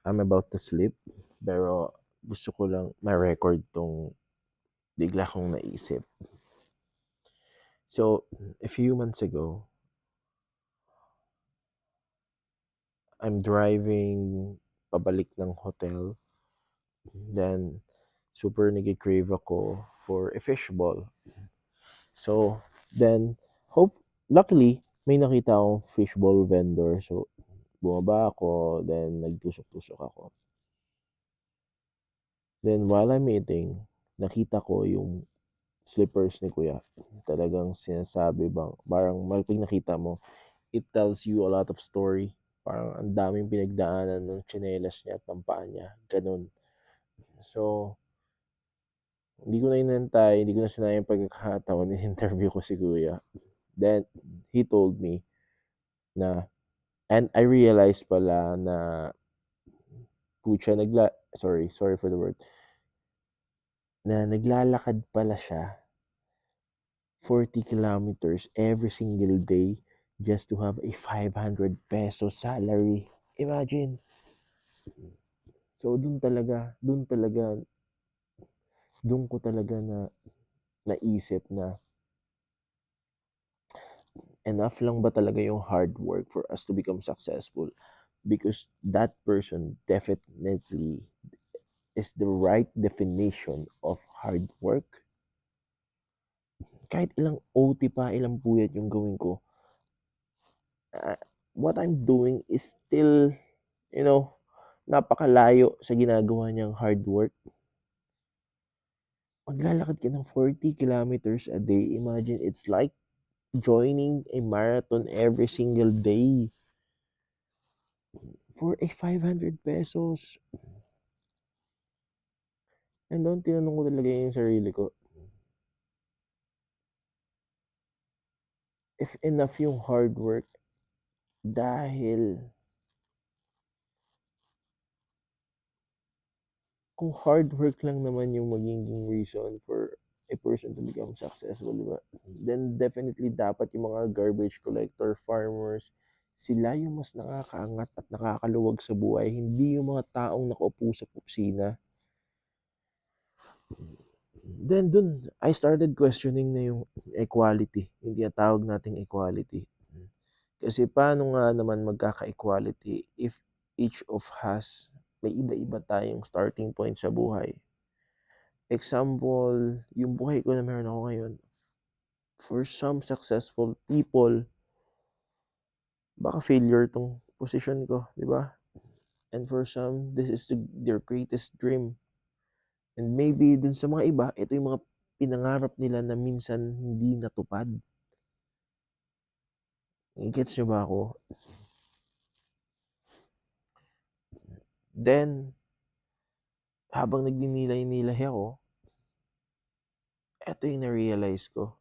I'm about to sleep, pero gusto ko lang ma-record 'tong bigla kong naisip. So, a few months ago, I'm driving pabalik ng hotel, then super nagki-crave ako for a fishball. So, then luckily may nakita akong fishball vendor. So, bumaba ako, then nagtusok-tusok ako. Then while I'm eating, nakita ko yung slippers ni kuya. Talagang sinasabi bang parang 'pag nakita mo, it tells you a lot of story. Parang ang daming pinagdaanan ng tsinelas niya at ng paa niya, gano'n. So, hindi ko na sinayang pagkakataon, in-interview ko si kuya. Then he told me na and I realized pala na putya sorry for the word, na naglalakad pala siya 40 kilometers every single day just to have a 500 peso salary. Imagine. So dun ko talaga na naisip na enough lang ba talaga yung hard work for us to become successful? Because that person definitely is the right definition of hard work. Kahit ilang OT pa, ilang puyat yung gawin ko, uh, what I'm doing is still, you know, napakalayo sa ginagawa niyang hard work. Maglalakad ka ng 40 kilometers a day. Imagine, it's like joining a marathon every single day for a 500 pesos. And doon, tinanong ko talaga yung sarili ko, if enough yung hard work, dahil kung hard work lang naman yung magiging reason for a person to become successful, di ba? Then definitely dapat yung mga garbage collector, farmers, sila yung mas nakakaangat at nakakaluwag sa buhay, hindi yung mga taong nakaupo sa opisina. Then dun, I started questioning na yung equality, yung tinatawag nating equality. Kasi paano nga naman magkaka-equality if each of us may iba-iba tayong starting point sa buhay. Example, yung buhay ko na meron ako ngayon, for some successful people, baka failure 'tong posisyon ko, 'di ba? And for some, this is their greatest dream. And maybe dun sa mga iba, ito yung mga pinangarap nila na minsan hindi natupad. Gets niyo ba ako? Then, habang nagninilay-nilay ako, eto yung na-realize ko.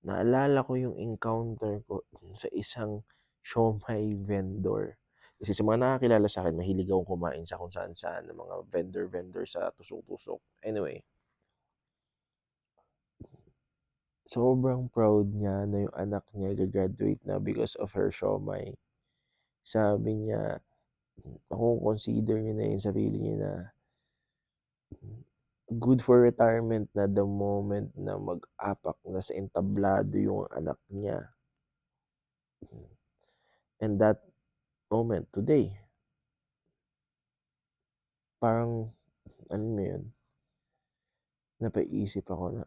Naalala ko yung encounter ko sa isang siomai vendor. Kasi sa mga nakakilala sa akin, mahilig akong kumain sa kung saan-saan ng mga vendor sa tusok-tusok. Anyway, sobrang proud niya na yung anak niya gagraduate na because of her siomai. Sabi niya, consider niya na yung sarili niya na good for retirement na the moment na mag-apak na sa entablado yung anak niya. And that moment, today, parang, ano mo yun, napaisip ako na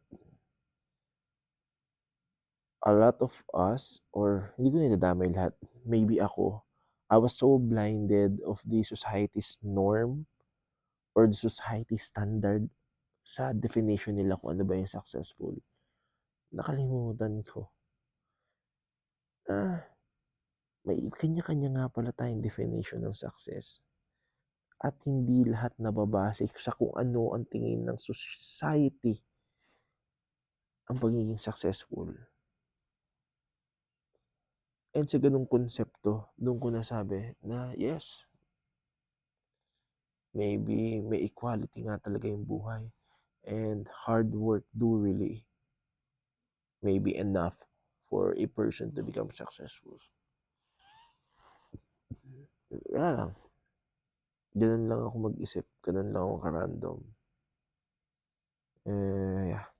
a lot of us, or hindi ko dinadamay lahat, maybe ako, I was so blinded of the society's norm or the society standard sa definition nila kung ano ba yung successful. Nakalimutan ko na may kanya-kanya nga pala tayong definition ng success. At hindi lahat nababase sa kung ano ang tingin ng society ang pagiging successful. And sa ganung konsepto, doon ko nasabi na yes, maybe may equality nga talaga yung buhay. And hard work do really may be enough for a person to become successful. Wala lang, gano'n lang ako mag-isip, gano'n lang ako ka-random.